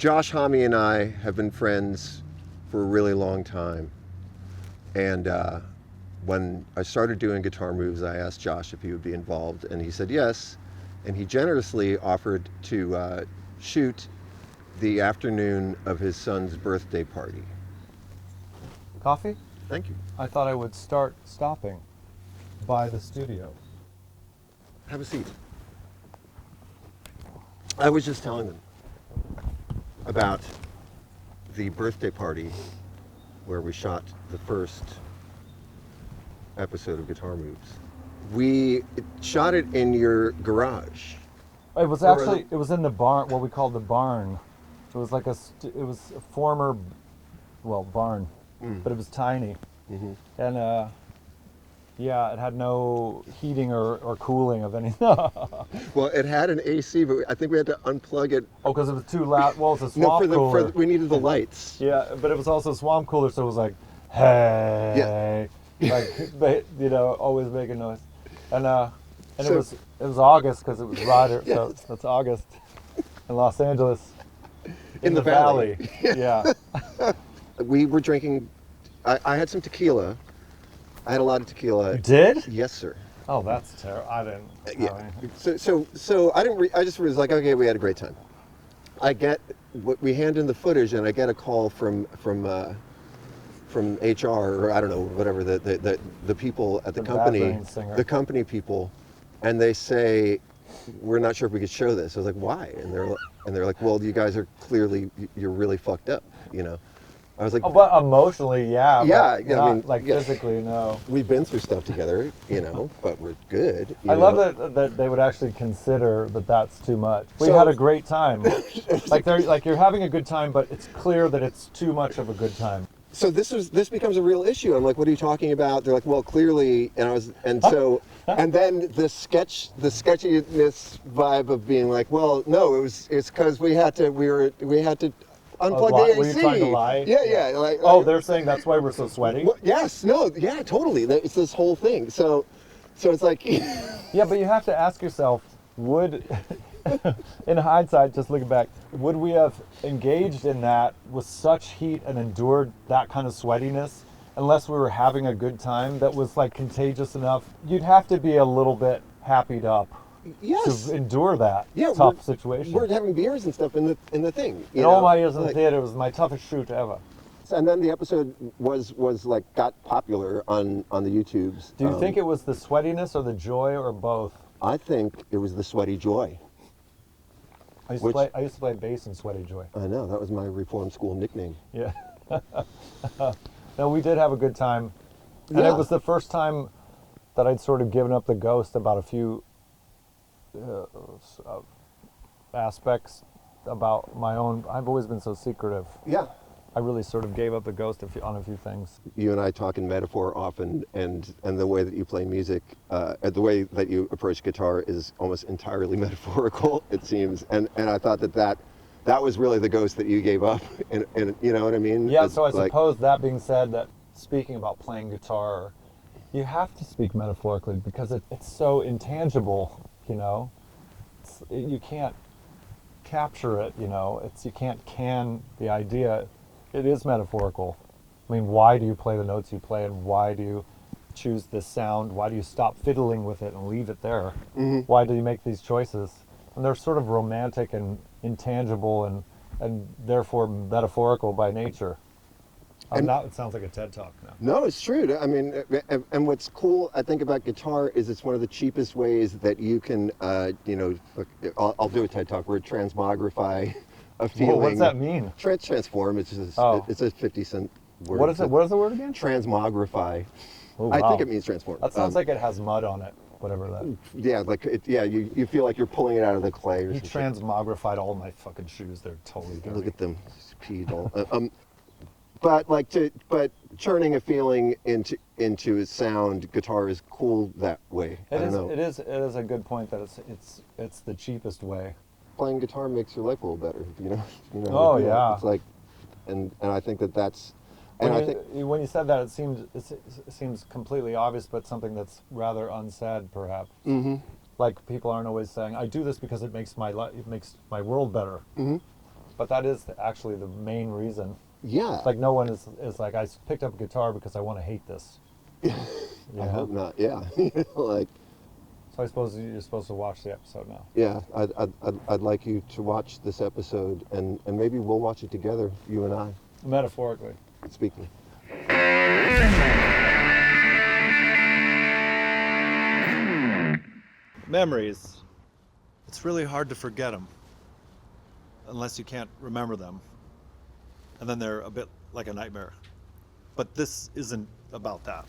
Josh, Homme, and I have been friends for a really long time. And when I started doing Guitar Moves, I asked Josh if he would be involved, and he said yes. And he generously offered to shoot the afternoon of his son's birthday party. Coffee? Thank you. I thought I would start stopping by the studio. Have a seat. I was just telling them about the birthday party where we shot the first episode of Guitar Moves. We shot it in your garage. It was actually, it was in the barn, what we called the barn. It was like it was a former, well, barn, but it was tiny. Mm-hmm. And yeah, it had no heating or cooling of any. Well, it had an AC, but I think we had to unplug it. Oh, because it was too loud. Well, it's a swamp cooler. We needed the lights. Yeah, but it was also a swamp cooler, so it was like, hey, like, you know, always making noise. And so, it was August because it was Ryder, so it's August in Los Angeles. In the valley. Yeah. We were drinking. I had some tequila. I had a lot of tequila. You did? Yes, sir. Oh, that's terrible. I didn't. Yeah. So I didn't. I just was like, okay, we had a great time. We hand in the footage, and I get a call from HR, or I don't know, whatever the people at the company, the company people, and they say, we're not sure if we could show this. I was like, why? And they're like, well, you guys are clearly, you're really fucked up, you know. I was like, oh, but emotionally, yeah. Yeah, but not, I mean, like physically, no. We've been through stuff together, you know, but we're good. I love that they would actually consider that that's too much. We had a great time. like you're having a good time, but it's clear that it's too much of a good time. So this becomes a real issue. I'm like, what are you talking about? They're like, well, clearly, and then the sketchiness vibe of being like, well, no, it's because we had to unplug the AC. Were you trying to lie? Yeah. They're saying that's why we're so sweaty? Well, yes, no, yeah, totally. It's this whole thing. So it's like. Yeah, but you have to ask yourself, in hindsight, just looking back, would we have engaged in that with such heat and endured that kind of sweatiness unless we were having a good time that was like contagious enough? You'd have to be a little bit happied up. Yes. To endure that tough situation. We're having beers and stuff in the thing. In all my years in the theater, it was my toughest shoot ever. And then the episode was like got popular on the YouTubes. Do you think it was the sweatiness or the joy or both? I think it was the sweaty joy. I used to play bass in Sweaty Joy. I know, that was my reform school nickname. Yeah. No, we did have a good time. And it was the first time that I'd sort of given up the ghost about a few aspects about my own. I've always been so secretive. Yeah. I really sort of gave up the ghost on a few things. You and I talk in metaphor often, and the way that you play music, the way that you approach guitar is almost entirely metaphorical, it seems. And I thought that was really the ghost that you gave up, and you know what I mean? Yeah, so I suppose that being said, that speaking about playing guitar, you have to speak metaphorically because it's so intangible, you know? You can't capture it, you know? You can't can the idea. It is metaphorical. I mean, why do you play the notes you play, and why do you choose this sound? Why do you stop fiddling with it and leave it there? Mm-hmm. Why do you make these choices? And they're sort of romantic and intangible and therefore metaphorical by nature. Now it sounds like a TED Talk now. No, it's true. I mean, and what's cool, I think, about guitar is it's one of the cheapest ways that you can, I'll do a TED Talk where transmography a feeling. Well, what's that mean? Transform. It's a 50-cent word. What is it? What is the word again? Transmography. Oh, wow. I think it means transform. That sounds like it has mud on it. Whatever that. Yeah, you feel like you're pulling it out of the clay. Or he transmogrified all my fucking shoes. They're totally dirty. Look at them, peed all. But turning a feeling into a sound, guitar is cool that way. It is a good point that it's the cheapest way. Playing guitar makes your life a little better, you know. Oh yeah. It's like, and I think that's. When you said that, it seems completely obvious, but something that's rather unsaid, perhaps. Mm-hmm. Like people aren't always saying, "I do this because it makes my world better." Mm-hmm. but that is actually the main reason. Yeah. Like no one is like, I picked up a guitar because I want to hate this. I hope not. Yeah. Like. So I suppose you're supposed to watch the episode now. Yeah, I'd like you to watch this episode, and maybe we'll watch it together, you and I. Metaphorically speaking. Memories. It's really hard to forget them unless you can't remember them. And then they're a bit like a nightmare. But this isn't about that.